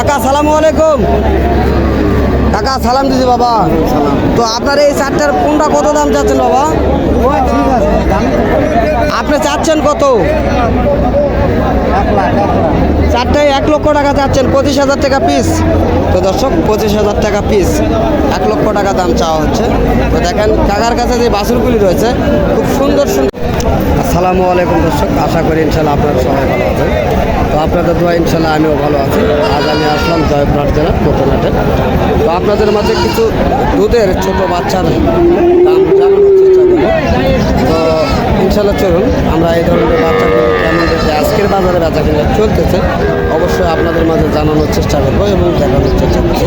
কাকা আসসালামু আলাইকুম। কাকা সালাম দিছি বাবা। তো আপনার এই চারটার কোনটা কত দাম চাচ্ছেন বাবা? আপনি চাচ্ছেন কত? চারটায় 1 লক্ষ টাকা চাচ্ছেন, 25,000 টাকা পিস। তো দর্শক 25,000 টাকা পিস, 1 লক্ষ টাকা দাম চাওয়া হচ্ছে। তো দেখেন কাকার কাছে যে বাছুরগুলি রয়েছে খুব সুন্দর সুন্দর। আসসালামু আলাইকুম দর্শক, আশা করি ইনশাল্লাহ আপনারা সবাই ভালো আছেন। তো আপনাদের দোয়া ইনশাল্লাহ আমিও ভালো আছি। আজ আমি আসলাম জয়পুরহাট জেলার নতুন হাটে। তো আপনাদের মাঝে কিছু দুধের ছোট বাচ্চার দাম জানানোর চেষ্টা করব। তো ইনশাল্লাহ চলুন আমরা এই ধরনের বাচ্চাগুলো কেমন রেটে আজকের বাজারে বেচা কিনা চলতেছে অবশ্যই আপনাদের মাঝে জানানোর চেষ্টা করবো এবং দেখানোর চেষ্টা করবো।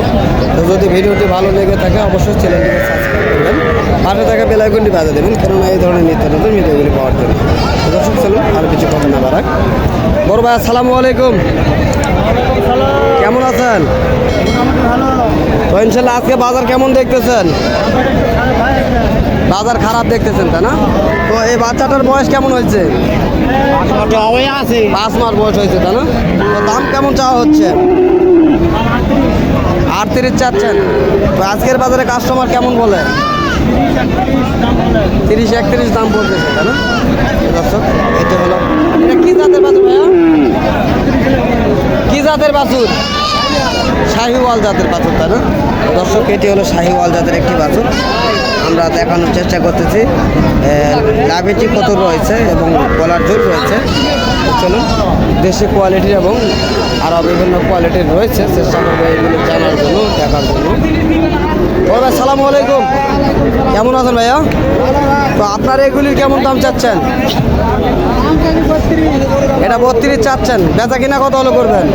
তো যদি ভিডিওটি ভালো লেগে থাকে অবশ্যই চ্যানেলটিকে সাবস্ক্রাইব করবেন, পাশে থাকা বেল আইকনটি বাজিয়ে দেবেন, কেননা এই ধরনের নিত্য নতুন ভিডিওগুলি পাওয়ার জন্য। তো দর্শক চলুন আর কিছু কথা না বাড়াক। বড় ভাই আসসালামু আলাইকুম, কেমন আছেন? তো ইনশাল্লাহ আজকে বাজার কেমন দেখতেছেন? বাজার খারাপ দেখতেছেন তাই না? তো এই বাচ্চাটার বয়স কেমন হয়েছে? 5 মাস বয়স হয়েছে তাই না? তো দাম কেমন চাওয়া হচ্ছে? 38 চাচ্ছেন। তো আজকের বাজারে কাস্টমার কেমন বলে? 30-31 দাম বলতেছে তাই না? দর্শক এটা হলো, এটা কি জাতের বাছুর ভাইয়া? কি জাতের বাছুর? শাহিওয়াল জাতের বাছুর তাই না? দর্শক এটি হলো শাহিওয়াল জাতের একটি বাছুর। আমরা দেখানোর চেষ্টা করতেছি লাভেটি কত রয়েছে এবং গলার জোর রয়েছে। চলুন দেশি কোয়ালিটির এবং আরও বিভিন্ন কোয়ালিটির রয়েছে, চেষ্টা করবো এগুলো জানার জন্য, দেখার জন্য। ও ভাই সালামু আলাইকুম, কেমন আছেন ভাইয়া? তো আপনার এগুলির কেমন দাম চাচ্ছেন? এটা 32 চাচ্ছেন, বেচা কিনা কত হলো করবেন?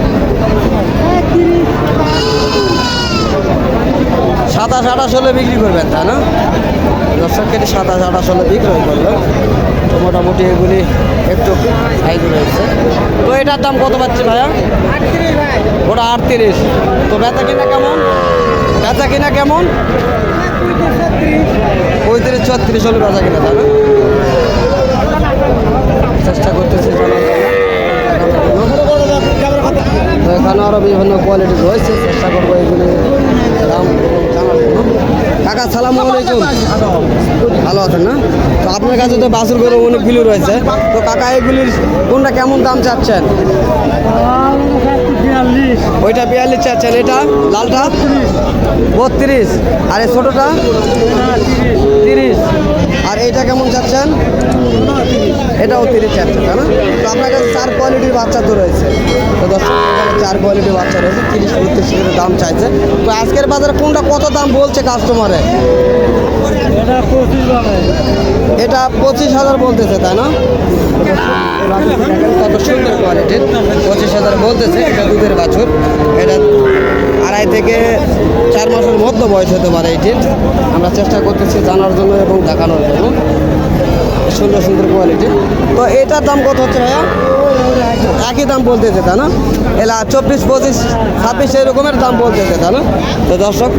27-28 হলে বিক্রি করবেন তাই না? দর্শক কেটে 27-28 হলে বিক্রয় করবেন। তো মোটামুটি এগুলি একটু সাইজ রয়েছে। তো এটার দাম কত পাচ্ছে ভাইয়া? ওটা 38। তো বেচা কিনা কেমন? বেচা কিনা কেমন? 35-36 হলে বেচা কিনা তাই না? চেষ্টা করতেছি জানার জন্য। তো এখানে আরও বিভিন্ন কোয়ালিটি রয়েছে, চেষ্টা করবো এগুলি দাম জানার জন্য। কাকা সালামু আলাইকুম, ভালো আছেন না? তো আপনার কাছে তো বাছুর গরু অনেকগুলি রয়েছে। তো কাকা এগুলির কোনটা কেমন দাম চাচ্ছেন? ওইটা 42 চাচ্ছেন, এটা লালটা 32, আর এই ছোটোটা 30, আর এইটা কেমন চাচ্ছেন? এটাও 30 চাচ্ছেন তাই না? তো আপনার কাছে 4 কোয়ালিটির বাচ্চা তো রয়েছে। তো দর্শক এখানে 4 কোয়ালিটির বাচ্চা রয়েছে, 30-32 করে দাম চাইছে। তো আজকের বাজারে কোনটা কত দাম বলছে কাস্টমারে? এটা 25,000 বলতেছে তাই না? কত সুন্দর কোয়ালিটির, 25,000 বলতেছে। এটা দুধের বাছুর, এটা 2.5 থেকে 4 মাসের মধ্যে বয়স হতে পারে এটির। আমরা চেষ্টা করতেছি জানার জন্য এবং দেখানোর জন্য। সুন্দর সুন্দর কোয়ালিটি। তো এটার দাম কত হচ্ছে ভাইয়া? একই দাম বলতেছে তাই না? এলা 24-25-26 এরকমের দাম বলতেছে তাই না? তো দর্শক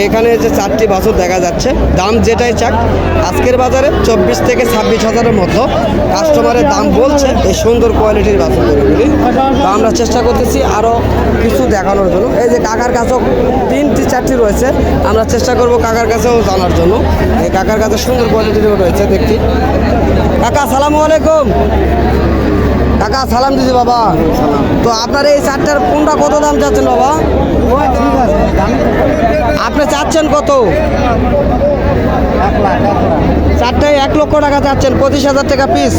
এখানে যে 4টি বাছুর দেখা যাচ্ছে, দাম যেটাই চাক আজকের বাজারে 24 থেকে 26,000-এর মধ্যে কাস্টমারের দাম বলছে এই সুন্দর কোয়ালিটির বাছুরগুলি। তো আমরা চেষ্টা করতেছি আরও কিছু দেখানোর জন্য। এই যে কাকার কাছেও 3-4টি রয়েছে, আমরা চেষ্টা করব কাকার কাছেও জানার জন্য। এই কাকার কাছে সুন্দর কোয়ালিটিরও রয়েছে দেখছি। কাকা আসসালামু আলাইকুম। কাকা সালাম দিছি বাবা। তো আপনার এই চারটার কোনটা কত দাম চাচ্ছেন বাবা? আপনি চাচ্ছেন কত? চারটায় 1 লক্ষ টাকা চাচ্ছেন, 25,000 টাকা পিস।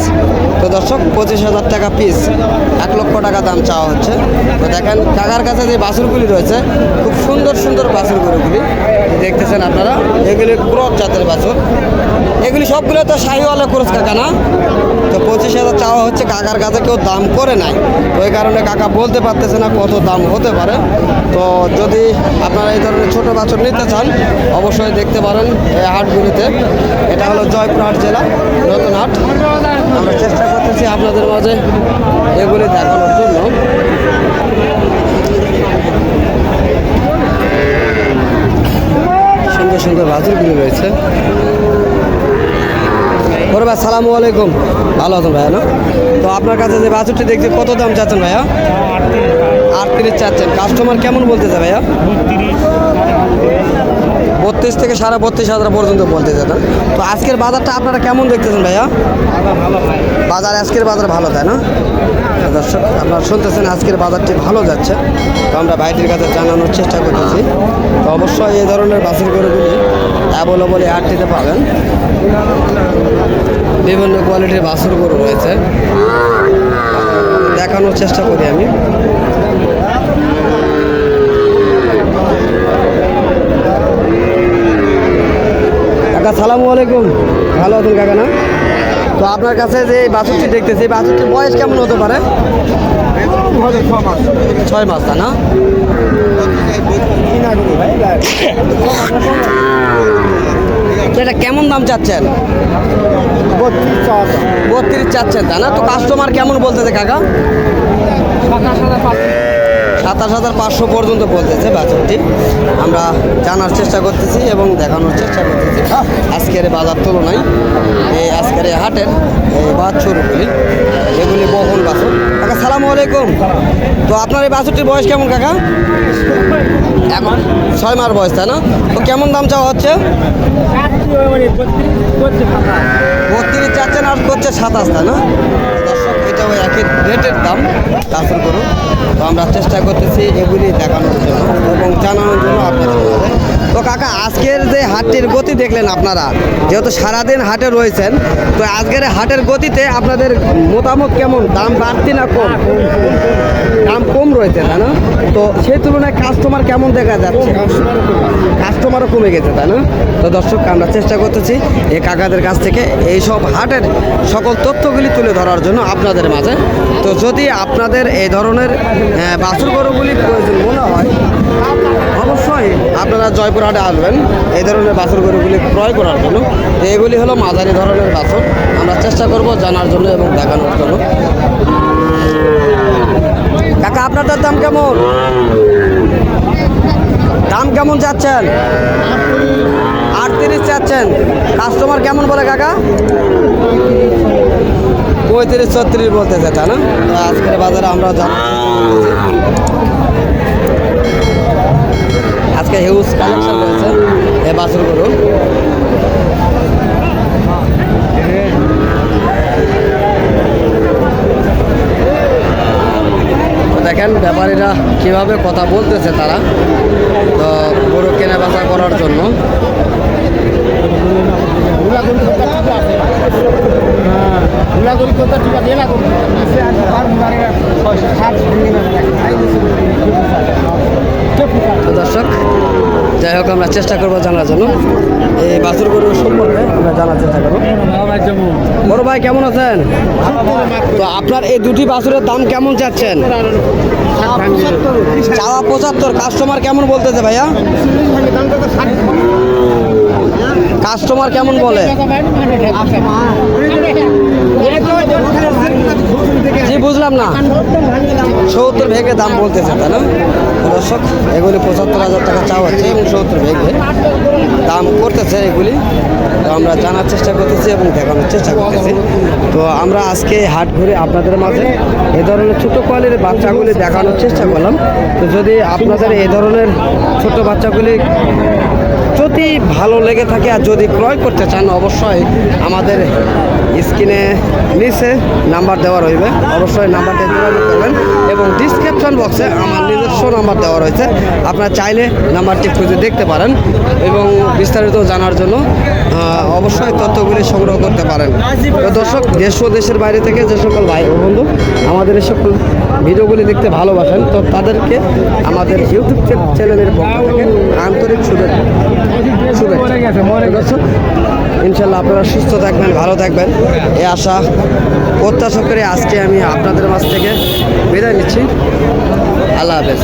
তো দর্শক 25,000 টাকা পিস, 1 লক্ষ টাকা দাম চাওয়া হচ্ছে। তো দেখেন কাকার কাছে যে বাছুরগুলি রয়েছে খুব সুন্দর সুন্দর বাছুরগুলি দেখতেছেন আপনারা। এগুলি ক্রস জাতের বাছুর, এগুলি সবগুলো তো শাহিওয়ালা ক্রস কাকা না? তো 25,000 চাওয়া হচ্ছে, কাকার কাছে কেউ দাম করে নাই। তো এই কারণে কাকা বলতে পারতেছে না কত দাম হতে পারে। তো যদি আপনারা এই ধরনের ছোটো বাছুর নিতে চান অবশ্যই দেখতে পারেন এই হাটগুলিতে। এটা হলো জয়পুরহাট জেলা নতুন হাট। আমরা চেষ্টা করতেছি আপনাদের মাঝে এগুলি দেখানোর জন্য। সুন্দর সুন্দর বাছুরগুলি রয়েছে। বড় ভাই সালামু আলাইকুম, ভালো আছেন ভাইয়া না? তো আপনার কাছে যে বাছুরটি দেখতে কত দাম চাচ্ছেন ভাইয়া? 38 চাচ্ছেন। কাস্টমার কেমন বলতেছে ভাইয়া? 32 থেকে 32,500 পর্যন্ত বলতেছে না? তো আজকের বাজারটা আপনারা কেমন দেখতেছেন ভাইয়া? বাজার আজকের বাজার ভালো, তাই না? দর্শক আপনারা শুনতেছেন আজকের বাজারটি ভালো যাচ্ছে। তো আমরা ভাইটির কাছে জানানোর চেষ্টা করতেছি। তো অবশ্যই এই ধরনের বাছুর গরুগুলি অ্যাভেলেবল এই হাটটিতে পাবেন। বিভিন্ন কোয়ালিটির বাছুর গরু রয়েছে, দেখানোর চেষ্টা করি আমি। কাকা সালামু আলাইকুম, ভালো আছেন কাকা? না, তো আপনার কাছে যে বাছুরটি দেখতেছি, বাছুরটির বয়স কেমন হতে পারে? 6 মাস, তা না? এটা কেমন দাম চাচ্ছেন? 32 চাচ্ছেন, তা না? তো কাস্টমার কেমন বলতেছে কাকা? 27,500 পর্যন্ত বলতেছে বাছুরটি। আমরা জানার চেষ্টা করতেছি এবং দেখানোর চেষ্টা করতেছি আজকের বাজার তুলনায় এই আজকের এই হাটের এই বাছুরগুলি, এগুলি বহন বাছুর। কাকা সালামু আলাইকুম, তো আপনার এই বাছুরটির বয়স কেমন কাকা? এখন 6 মাস বয়স, তাই না? তো কেমন দাম চাওয়া হচ্ছে? 32 চাচ্ছেন আর করছে 27, তাই না? দর্শক এটাও একই রেটের দাম বাছুর গরু। তো আমরা চেষ্টা করতেছি এগুলি দেখানোর জন্য এবং জানানোর জন্য আপনাদের মধ্যে। তো কাকা আজকের যে হাটটির গতি দেখলেন আপনারা, যেহেতু সারাদিন হাটে রয়েছেন, তো আজকের হাটের গতিতে আপনাদের মতামত কেমন? দাম বাড়তি না কম? দাম কম রয়েছে, তাই না? তো সেই তুলনায় কাস্টমার কেমন দেখা যাচ্ছে? কাস্টমারও কমে গেছে, তাই না? তো দর্শক আমরা চেষ্টা করতেছি এই কাকাদের কাছ থেকে এইসব হাটের সকল তথ্যগুলি তুলে ধরার জন্য আপনাদের মাঝে। তো যদি আপনাদের এই ধরনের বাছুর গরুগুলি প্রয়োজন মনে হয়, অবশ্যই আপনারা জয়পুর হাটে আসবেন এই ধরনের বাছুর গরুগুলি ক্রয় করার জন্য। তো এগুলি হলো মাঝারি ধরনের বাছুর। আমরা চেষ্টা করব জানার জন্য এবং দেখানোর জন্য। কাকা আপনাদের দাম কেমন? দাম কেমন চাচ্ছেন? 38 চাচ্ছেন। কাস্টমার কেমন বলে কাকা? 35-36 বলতেছে, তাই না? আজকের বাজারে আমরা আজকে হিউজ কালেকশন রয়েছে এই বাছুর গরু। দেখেন ব্যাপারীরা কিভাবে কথা বলতেছে তারা, তো গরু কেনা বেচা করার জন্য। দর্শক যাই হোক আমরা চেষ্টা করবো জানার জন্য এই বাছুর গরু সম্পর্কে আমরা জানার চেষ্টা করবো। বড় ভাই কেমন আছেন? তো আপনার এই দুটি বাছুরের দাম কেমন চাচ্ছেন? চাওয়া 75। কাস্টমার কেমন বলতেছে ভাইয়া? কাস্টমার কেমন বলে? জি বুঝলাম না, 70 ভেঙে দাম বলতেছে, তাই না? দর্শক এগুলি 75,000 টাকা চাওয়া হচ্ছে এবং 70 ভেঙে দাম করতেছে এগুলি। তো আমরা জানার চেষ্টা করতেছি এবং দেখানোর চেষ্টা করতেছি। তো আমরা আজকে হাট ঘুরে আপনাদের মাঝে এই ধরনের ছোটো কোয়ালিটির বাচ্চাগুলি দেখানোর চেষ্টা করলাম। তো যদি আপনাদের এই ধরনের ছোট বাচ্চাগুলি যদি ভালো লেগে থাকে আর যদি ক্রয় করতে চান, অবশ্যই আমাদের স্ক্রিনে নিচে নাম্বার দেওয়া রইবে, অবশ্যই নাম্বারটা যোগাযোগ করবেন এবং ডিসক্রিপশন বক্সে আমার নিজস্ব নাম্বার দেওয়া রয়েছে, আপনারা চাইলে নাম্বারটি খুঁজে দেখতে পারেন এবং বিস্তারিত জানার জন্য অবশ্যই তথ্যগুলি সংগ্রহ করতে পারেন। তো দর্শক দেশ ও দেশের বাইরে থেকে যে সকল ভাই ও বন্ধু আমাদের এই সকল ভিডিওগুলি দেখতে ভালোবাসেন, তো তাদেরকে আমাদের ইউটিউব চ্যানেলের পক্ষ থেকে আন্তরিক শুভেচ্ছা। দর্শক ইনশাল্লাহ আপনারা সুস্থ থাকবেন, ভালো থাকবেন এই আশা প্রত্যাশা করে আজকে আমি আপনাদের মাঝ থেকে বিদায় নিচ্ছি। আল্লাহ হাফেজ।